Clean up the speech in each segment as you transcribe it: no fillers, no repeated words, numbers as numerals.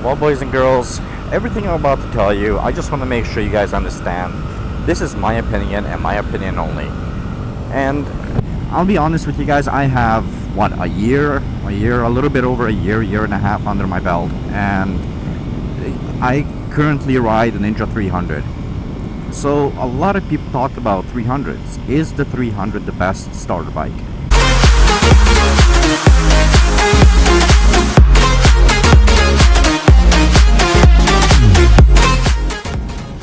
Well, boys and girls, everything I'm about to tell you, I just want to make sure you guys understand. This is my opinion and my opinion only. And I'll be honest with you guys, I have, a year, a little bit over a year and a half under my belt. And I currently ride a Ninja 300. So a lot of people talk about 300s. Is the 300 the best starter bike?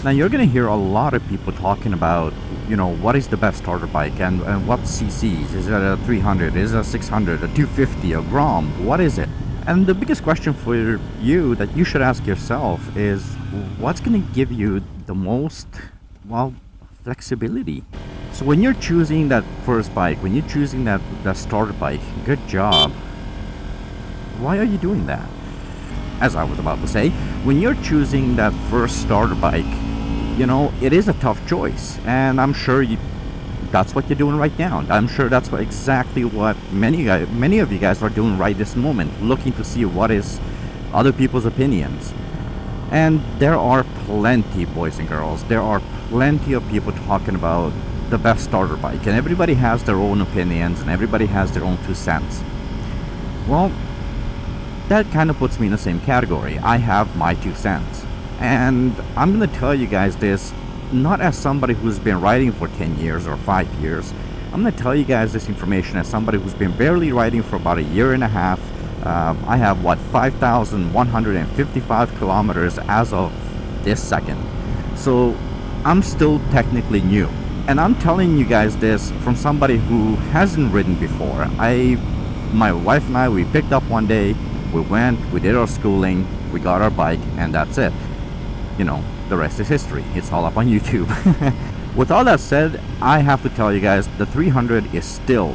Now you're gonna hear a lot of people talking about, what is the best starter bike and what CCs? Is it a 300? Is it a 600? A 250? A Grom? What is it? And the biggest question for you that you should ask yourself is, what's gonna give you the most, flexibility? So when you're choosing that first bike, when you're choosing that starter bike, good job. Why are you doing that? As I was about to say, when you're choosing that first starter bike, it is a tough choice, and I'm sure that's what you're doing right now. I'm sure that's exactly what many of you guys are doing right this moment, looking to see what is other people's opinions. And there are plenty, boys and girls, there are plenty of people talking about the best starter bike, and everybody has their own opinions and everybody has their own 2 cents. Well, that kind of puts me in the same category. I have my 2 cents. And I'm going to tell you guys this, not as somebody who's been riding for 10 years or 5 years. I'm going to tell you guys this information as somebody who's been barely riding for about a year and a half. I have, 5,155 kilometers as of this second. So I'm still technically new. And I'm telling you guys this from somebody who hasn't ridden before. My wife and I, we picked up one day. We went, we did our schooling, we got our bike, and that's it. The rest is history. It's all up on YouTube. With all that said, I have to tell you guys, the 300 is still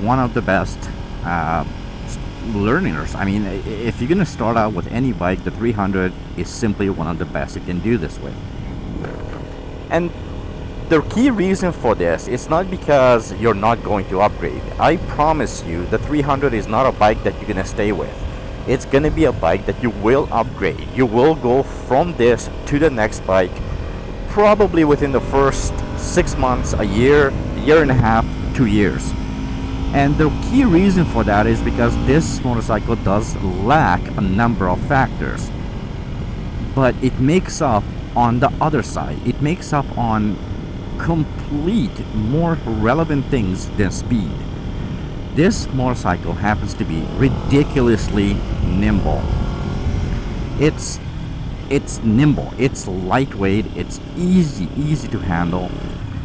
one of the best learners. I mean, if you're gonna start out with any bike, the 300 is simply one of the best you can do this with. And the key reason for this is not because you're not going to upgrade. I promise you, the 300 is not a bike that you're gonna stay with. It's gonna be a bike that you will upgrade. You will go from this to the next bike probably within the first 6 months, a year and a half, 2 years. And the key reason for that is because this motorcycle does lack a number of factors, but it makes up on the other side. It makes up on complete more relevant things than speed. This motorcycle happens to be ridiculously nimble. It's nimble, it's lightweight, it's easy to handle,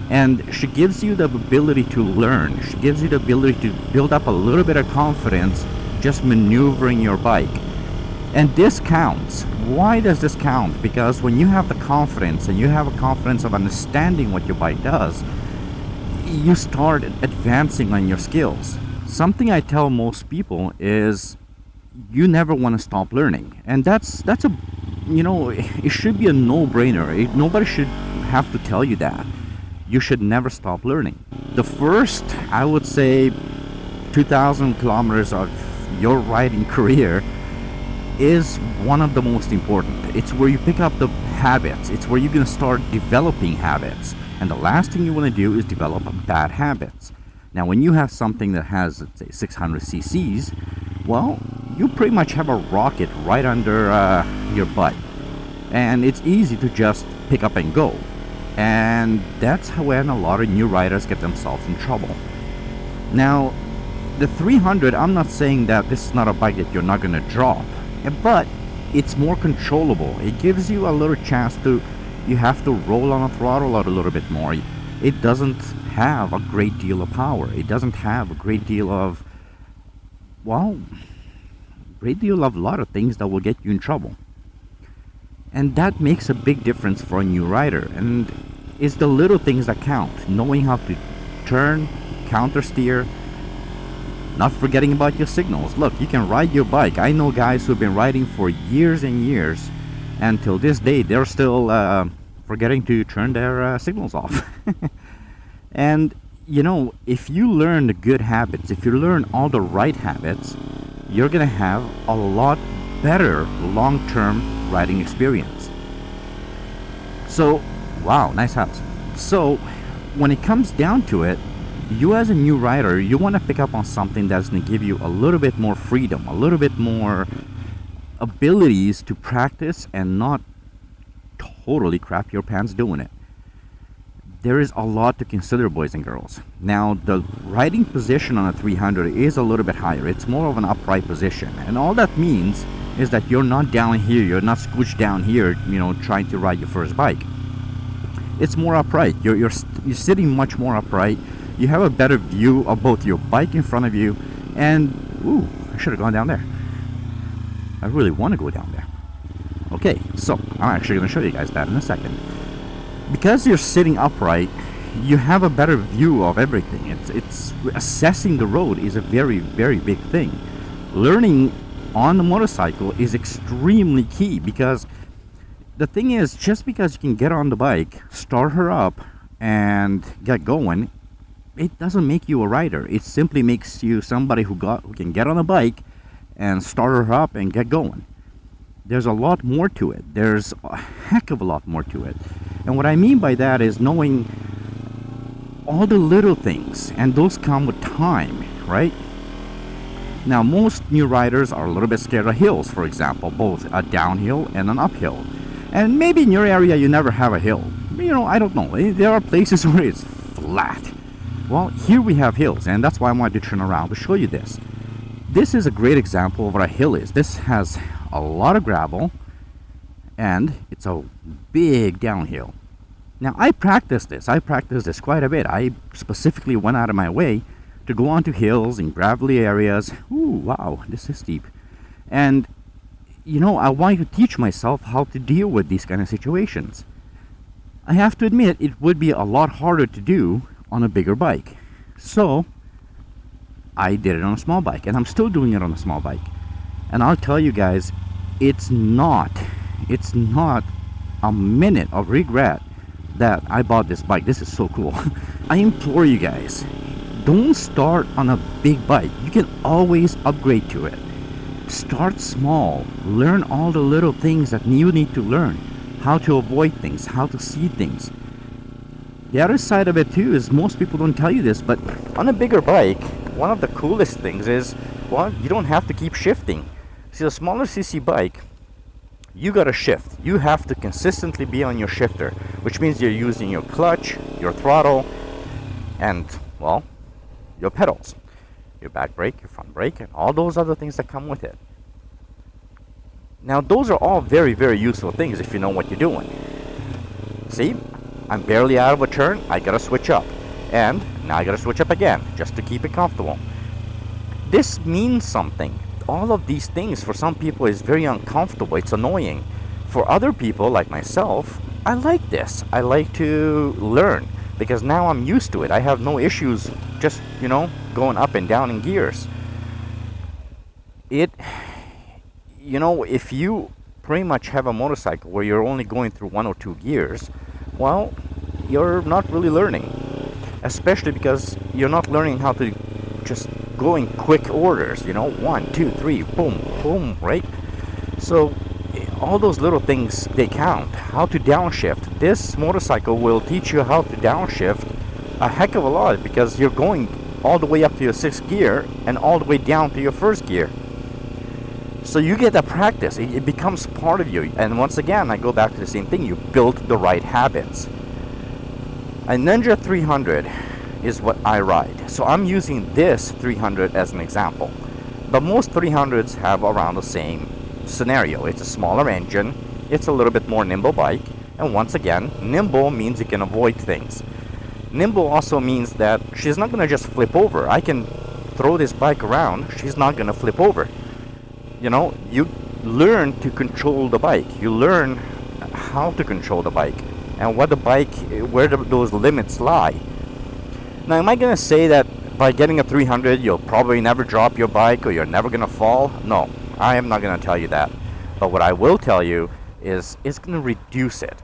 and she gives you the ability to learn. She gives you the ability to build up a little bit of confidence just maneuvering your bike. And this counts. Why does this count? Because when you have the confidence and you have a confidence of understanding what your bike does, you start advancing on your skills. Something I tell most people is you never want to stop learning, and that's a it should be a no-brainer. Nobody should have to tell you that. You should never stop learning. The first, I would say, 2,000 kilometers of your riding career is one of the most important. It's where you pick up the habits. It's where you're going to start developing habits, and the last thing you want to do is develop bad habits. Now, when you have something that has, let's say, 600 cc's, well, you pretty much have a rocket right under your butt. And it's easy to just pick up and go. And that's when a lot of new riders get themselves in trouble. Now, the 300, I'm not saying that this is not a bike that you're not going to drop, but it's more controllable. It gives you a little chance you have to roll on the throttle out a little bit more. It doesn't have a great deal of power. It doesn't have a great deal of, a lot of things that will get you in trouble. And that makes a big difference for a new rider. And it's the little things that count. Knowing how to turn, counter steer, not forgetting about your signals. Look, you can ride your bike. I know guys who've been riding for years and years, and till this day they're still forgetting to turn their signals off. And if you learn the good habits, if you learn all the right habits, you're gonna have a lot better long-term riding experience. So, wow, nice house. So, when it comes down to it, you as a new rider, you want to pick up on something that's going to give you a little bit more freedom, a little bit more abilities to practice and not totally crap your pants doing it. There is a lot to consider, boys and girls. Now, the riding position on a 300 is a little bit higher. It's more of an upright position. And all that means is that you're not down here, you're not scooched down here, you know, trying to ride your first bike. It's more upright. You're sitting much more upright. You have a better view of both your bike in front of you and, ooh, I should have gone down there. I really want to go down there. Okay, so I'm actually going to show you guys that in a second. Because you're sitting upright, you have a better view of everything. It's assessing the road is a very, very big thing. Learning on the motorcycle is extremely key, because the thing is, just because you can get on the bike, start her up, and get going, it doesn't make you a rider. It simply makes you somebody who can get on a bike and start her up and get going. There's a lot more to it. There's a heck of a lot more to it. And what I mean by that is knowing all the little things, and those come with time, right? Now, most new riders are a little bit scared of hills, for example, both a downhill and an uphill. And maybe in your area you never have a hill. You know, I don't know. There are places where it's flat. Well, here we have hills, and that's why I wanted to turn around to show you this. This is a great example of what a hill is. This has a lot of gravel, and it's a big downhill. Now, I practiced this quite a bit. I specifically went out of my way to go onto hills and gravelly areas. Ooh, wow, this is steep. And, you know, I wanted to teach myself how to deal with these kind of situations. I have to admit, it would be a lot harder to do on a bigger bike. So, I did it on a small bike, and I'm still doing it on a small bike. And I'll tell you guys, it's not a minute of regret that I bought this bike. This is so cool. I implore you guys, don't start on a big bike. You can always upgrade to it. Start small. Learn all the little things that you need to learn. How to avoid things, how to see things. The other side of it too is most people don't tell you this, but on a bigger bike, one of the coolest things is, well, you don't have to keep shifting. See, a smaller cc bike, you gotta shift. You have to consistently be on your shifter, which means you're using your clutch, your throttle, and, well, your pedals. Your back brake, your front brake, and all those other things that come with it. Now, those are all very, very useful things if you know what you're doing. See, I'm barely out of a turn, I gotta switch up. And now I gotta switch up again, just to keep it comfortable. This means something. All of these things for some people is very uncomfortable, it's annoying. For other people, like myself, I like this. I like to learn, because now I'm used to it. I have no issues just, you know, going up and down in gears. You know, if you pretty much have a motorcycle where you're only going through 1 or 2 gears, well, you're not really learning. Especially because you're not learning how to just go in quick orders, you know, 1, 2, 3, boom, boom, right? So all those little things, they count. How to downshift. This motorcycle will teach you how to downshift a heck of a lot, because you're going all the way up to your 6th gear and all the way down to your 1st gear. So you get that practice. It becomes part of you. And once again, I go back to the same thing. You build the right habits. A Ninja 300 is what I ride. So I'm using this 300 as an example. But most 300s have around the same scenario. It's a smaller engine. It's a little bit more nimble bike. And once again, nimble means you can avoid things. Nimble also means that she's not going to just flip over. I can throw this bike around. She's not going to flip over. You know, you learn to control the bike. You learn how to control the bike and what the bike, where those limits lie. Now, am I going to say that by getting a 300 you'll probably never drop your bike or you're never going to fall? No, I am not going to tell you that. But what I will tell you is it's going to reduce it.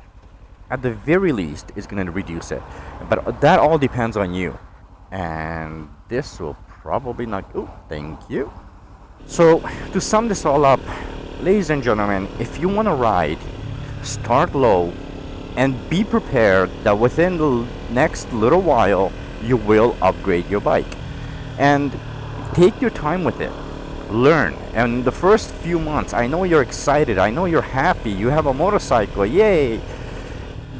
At the very least, it's going to reduce it. But that all depends on you. And this will probably not... Oh, thank you. So, to sum this all up, ladies and gentlemen, if you want to ride, start low and be prepared that within the next little while you will upgrade your bike. And take your time with it. Learn. And the first few months, I know you're excited, I know you're happy, you have a motorcycle, yay!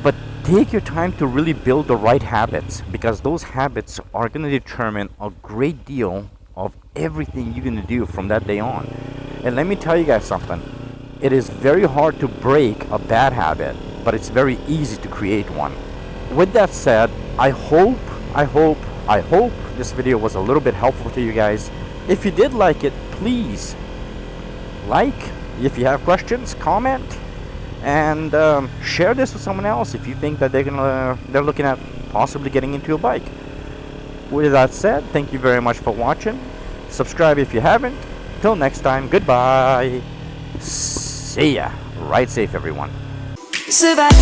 But take your time to really build the right habits, because those habits are going to determine a great deal of everything you're going to do from that day on. And let me tell you guys something. It is very hard to break a bad habit, but it's very easy to create one. With that said, I hope this video was a little bit helpful to you guys. If you did like it, please like. If you have questions, comment, and share this with someone else if you think that they're looking at possibly getting into a bike. With that said, thank you very much for watching. Subscribe if you haven't. Till next time, goodbye. See ya. Ride safe, everyone. Survive.